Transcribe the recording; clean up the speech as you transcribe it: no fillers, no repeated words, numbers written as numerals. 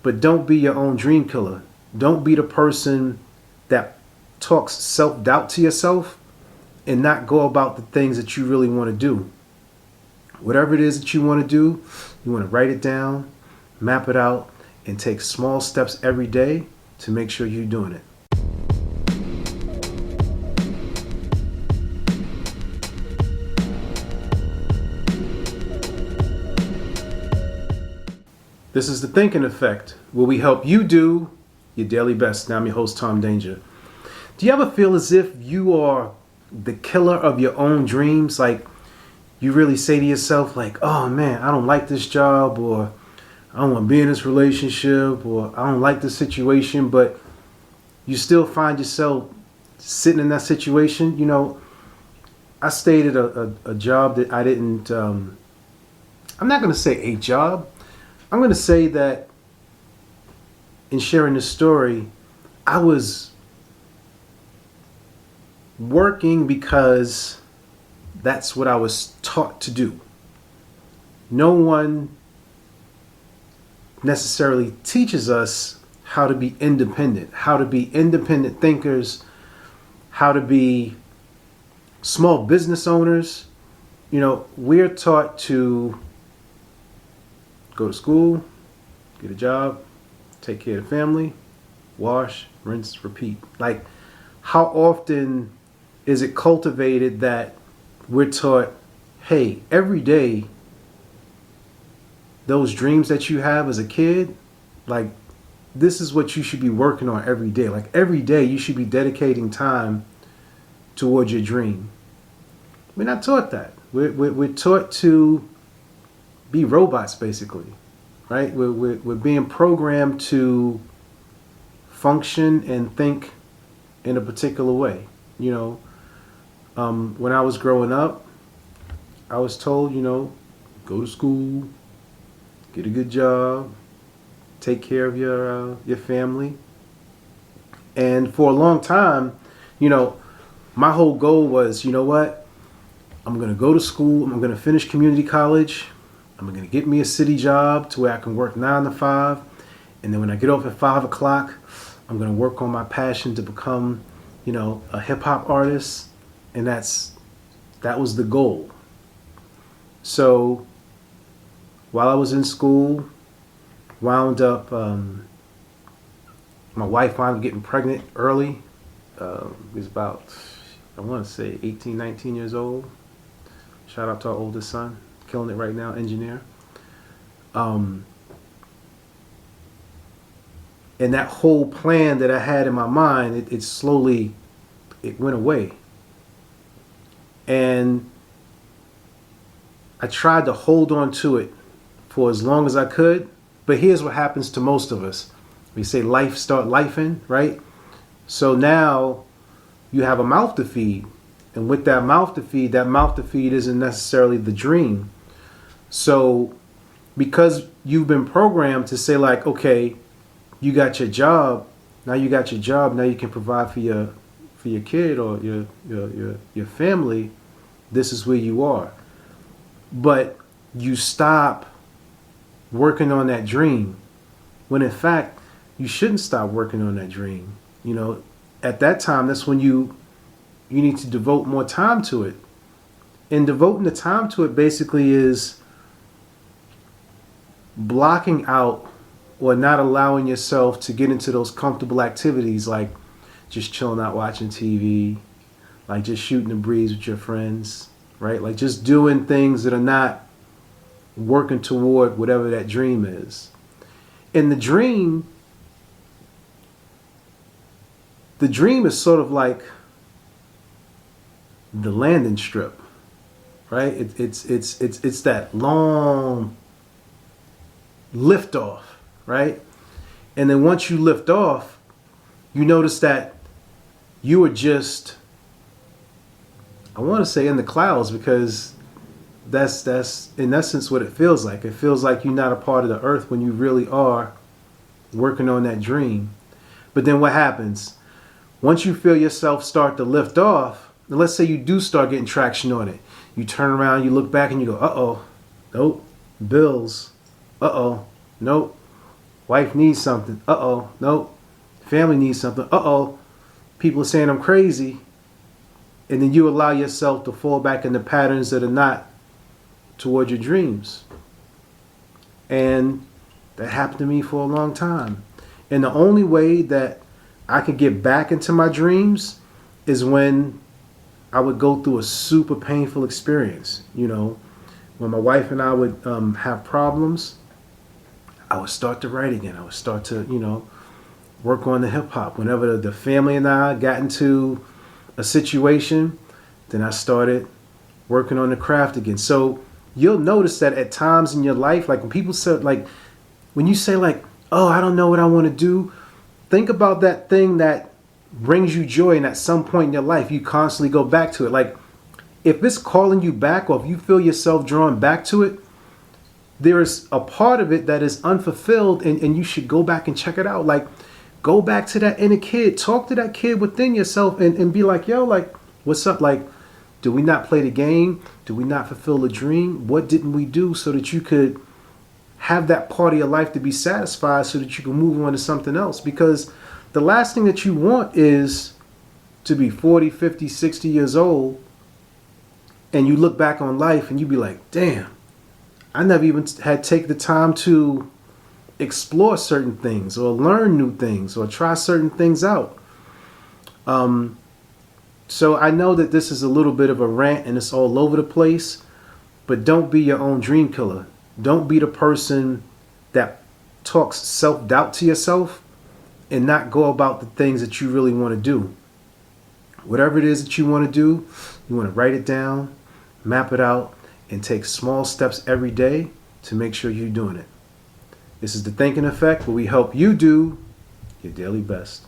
But don't be your own dream killer. Don't be the person that talks self-doubt to yourself and not go about the things that you really want to do. Whatever it is that you want to do, you want to write it down, map it out, and take small steps every day to make sure you're doing it. This is the Thinking Effect, where we help you do your daily best. Now I'm your host, Tom Danger. Do you ever feel as if you are the killer of your own dreams? Like you really say to yourself, like, oh man, I don't like this job, or I don't want to be in this relationship, or I don't like this situation, but you still find yourself sitting in that situation. You know, I stayed at a job that I didn't, I'm not going to say a job. I'm going to say that in sharing this story, I was working because that's what I was taught to do. No one necessarily teaches us how to be independent, how to be independent thinkers, how to be small business owners. You know, we're taught to go to school, get a job, take care of the family, wash, rinse, repeat. Like, how often is it cultivated that we're taught, hey, every day, those dreams that you have as a kid, like, this is what you should be working on every day. Like, every day you should be dedicating time towards your dream. We're not taught that. We're taught to be robots, basically, right? We're being programmed to function and think in a particular way. You know, when I was growing up, I was told, you know, go to school, get a good job, take care of your family. And for a long time, you know, my whole goal was, you know what? I'm going to go to school. I'm going to finish community college. I'm going to get me a city job to where I can work 9 to 5. And then when I get off at 5 o'clock, I'm going to work on my passion to become, you know, a hip hop artist. And that was the goal. So while I was in school, wound up, my wife wound up getting pregnant early. It was about, I want to say 18, 19 years old. Shout out to our oldest son, killing it right now, engineer. And that whole plan that I had in my mind, it slowly, it went away. And I tried to hold on to it for as long as I could. But here's what happens to most of us. We say life start lifing, right? So now you have a mouth to feed. And with that mouth to feed isn't necessarily the dream. So because you've been programmed to say like, okay, you got your job, now you can provide for your kid or your family, this is where you are. But you stop working on that dream when in fact you shouldn't stop working on that dream. You know, at that time, that's when you need to devote more time to it. And devoting the time to it basically is blocking out or not allowing yourself to get into those comfortable activities like just chilling out watching TV, like just shooting the breeze with your friends, right? Like just doing things that are not working toward whatever that dream is. And the dream is sort of like the landing strip, right? It's that long lift off, right? And then once you lift off, you notice that you are just, I want to say in the clouds, because that's in essence what it feels like. It feels like you're not a part of the earth when you really are working on that dream. But then what happens? Once you feel yourself start to lift off, and let's say you do start getting traction on it, you turn around, you look back and you go, uh-oh, nope, bills, uh-oh, nope, Wife needs something. Uh-oh. Nope. Family needs something. Uh-oh. People are saying I'm crazy. And then you allow yourself to fall back into patterns that are not toward your dreams. And that happened to me for a long time. And the only way that I could get back into my dreams is when I would go through a super painful experience. You know, when my wife and I would have problems, I would start to write again. I would start to, work on the hip hop. Whenever the family and I got into a situation, then I started working on the craft again. So you'll notice that at times in your life, like when people say, like, when you say like, oh, I don't know what I want to do, think about that thing that brings you joy, and at some point in your life, you constantly go back to it. Like, if it's calling you back, or if you feel yourself drawn back to it, there is a part of it that is unfulfilled, and you should go back and check it out. Like, go back to that inner kid, talk to that kid within yourself, and be like, yo, like, what's up? Like, do we not play the game? Do we not fulfill the dream? What didn't we do so that you could have that part of your life to be satisfied, so that you can move on to something else? Because the last thing that you want is to be 40, 50, 60 years old, and you look back on life and you be like, damn, I never even had taken the time to explore certain things or learn new things or try certain things out. So I know that this is a little bit of a rant and it's all over the place, but don't be your own dream killer. Don't be the person that talks self-doubt to yourself and not go about the things that you really want to do. Whatever it is that you want to do, you want to write it down, map it out, and take small steps every day to make sure you're doing it. This is the Thinking Effect, where we help you do your daily best.